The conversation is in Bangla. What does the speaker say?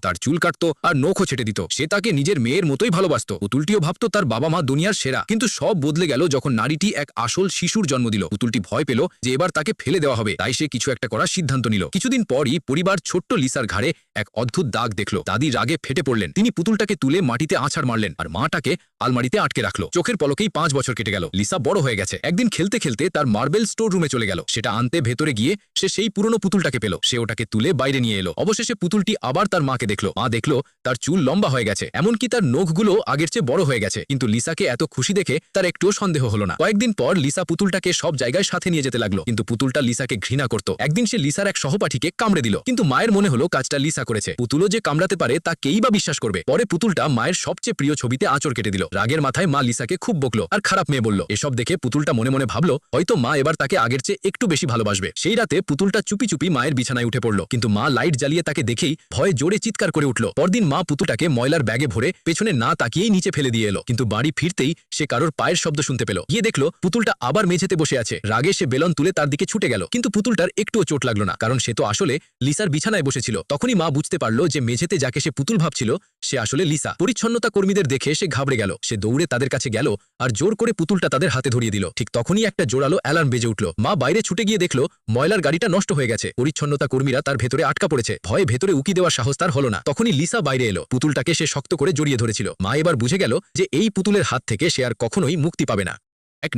তার চুল কাটতো আর নখও ছেটে দিত। সে তাকে নিজের মেয়ের মতোই ভালোবাসত। পুতুলটিও ভাবত তার বাবা মা দুনিয়ার সেরা। কিন্তু সব বদলে গেল যখন নারীটি এক আসল শিশুর জন্ম দিল। পুতুলটি ভয় পেল যে এবার তাকে ফেলে দেওয়া হবে, তাই সে কিছু একটা করার সিদ্ধান্ত নিল। কিছুদিন পরই পরিবার ছোট্ট লিসার ঘাড়ে এক অদ্ভুত দাগ দেখল। দাদি রাগে ফেটে পড়লেন। তিনি পুতুলটাকে তুলে মাটিতে আছাড় মারলেন আর মাটাকে আলমারিতে আটকে রাখলো। চোখের পলকেই 5 বছর কেটে গেল। লিসা বড় হয়ে গেছে। একদিন খেলতে খেলতে তার মার্বেল স্টোর রুমে চলে গেল। সেটা আনতে ভেতরে গিয়ে সে সেই পুরনো পুতুলটাকে পেল। সে ওটাকে তুলে বাইরে নিয়ে এলো। অবশেষে পুতুলটি আবার তার মাকে দেখলো। মা দেখলো তার চুল লম্বা হয়ে গেছে, এমনকি তার নখগুলো আগের চেয়ে বড় হয়ে গেছে। কিন্তু লিসাকে এত খুশি দেখে তার একটুও সন্দেহ হলো না। কয়েকদিন পর লিসা পুতুলটাকে সব জায়গায় সাথে নিয়ে যেতে লাগলো, কিন্তু পুতুলটা লিসাকে ঘৃণা করত। একদিন সে লিসার এক সহপাঠীকে কামড়ে দিল, কিন্তু মায়ের মনে হলো কাজটা লিসা করেছে। পুতুলও যে কামড়াতে পারে তা কেই বা বিশ্বাস করবে। পরে পুতুলটা মায়ের সবচেয়ে প্রিয় ছবিতে আঁচড় কেটে দিল। রাগের মাথায় মা লিসাকে খুব বকলো আর খারাপ মেয়ে বলল। এসব দেখে পুতুলটা মনে মনে ভাবলো হয়তো মা এবার তাকে আগের চেয়ে একটু বেশি ভালোবাসবে। সেই রাতে পুতুলটা চুপি চুপি মায়ের বিছানায় উঠে পড়লো, কিন্তু মা লাইট জ্বালিয়ে তাকে দেখেই ভয়ে জোরে চিৎকার করে উঠল। পরদিন মা পুতুলটাকে ময়লার ব্যাগে ভরে পেছনে না তাকিয়েই নিচে ফেলে দিয়ে এলো। কিন্তু বাড়ি ফিরতেই সে কারোর পায়ের শব্দ শুনতে পেল। গিয়ে দেখলো পুতুলটা আবার মেঝেতে বসে আছে। রাগে সে বেলন তুলে তার দিকে ছুটে গেল, কিন্তু পুতুলটার একটুও চোট লাগলো না, কারণ সে তো আসলে লিসার বিছানায় বসেছিল। তখনই মা বুঝতে পারলো যে মেঝেতে যাকে সে পুতুল ভাবছিল সে আসলে লিসা। পরিচ্ছন্নতা কর্মীদের দেখে সে ঘাবড়ে গেল। সে দৌড়ে তাদের কাছে গেল আর জোর করে পুতুলটা তাদের হাতে ধরিয়ে দিল। ঠিক তখনই একটা জোরালো অ্যালার্ম বেজে উঠল। মা বাইরে ছুটে গিয়ে দেখলো ময়লার গাড়িটা নষ্ট হয়ে গেছে। পরিচ্ছন্নতা কর্মীরা তার ভেতরে আটকা পড়েছে। ভয়ে ভেতরে উকি দেওয়ার সাহস তার হলো না। তখনই লিসা বাইরে এলো। পুতুলটাকে সে শক্ত করে জড়িয়ে ধরেছিল। মা এবার বুঝে গেল যে এই পুতুলের হাত থেকে সে আর কখনোই মুক্তি পাবে না। এক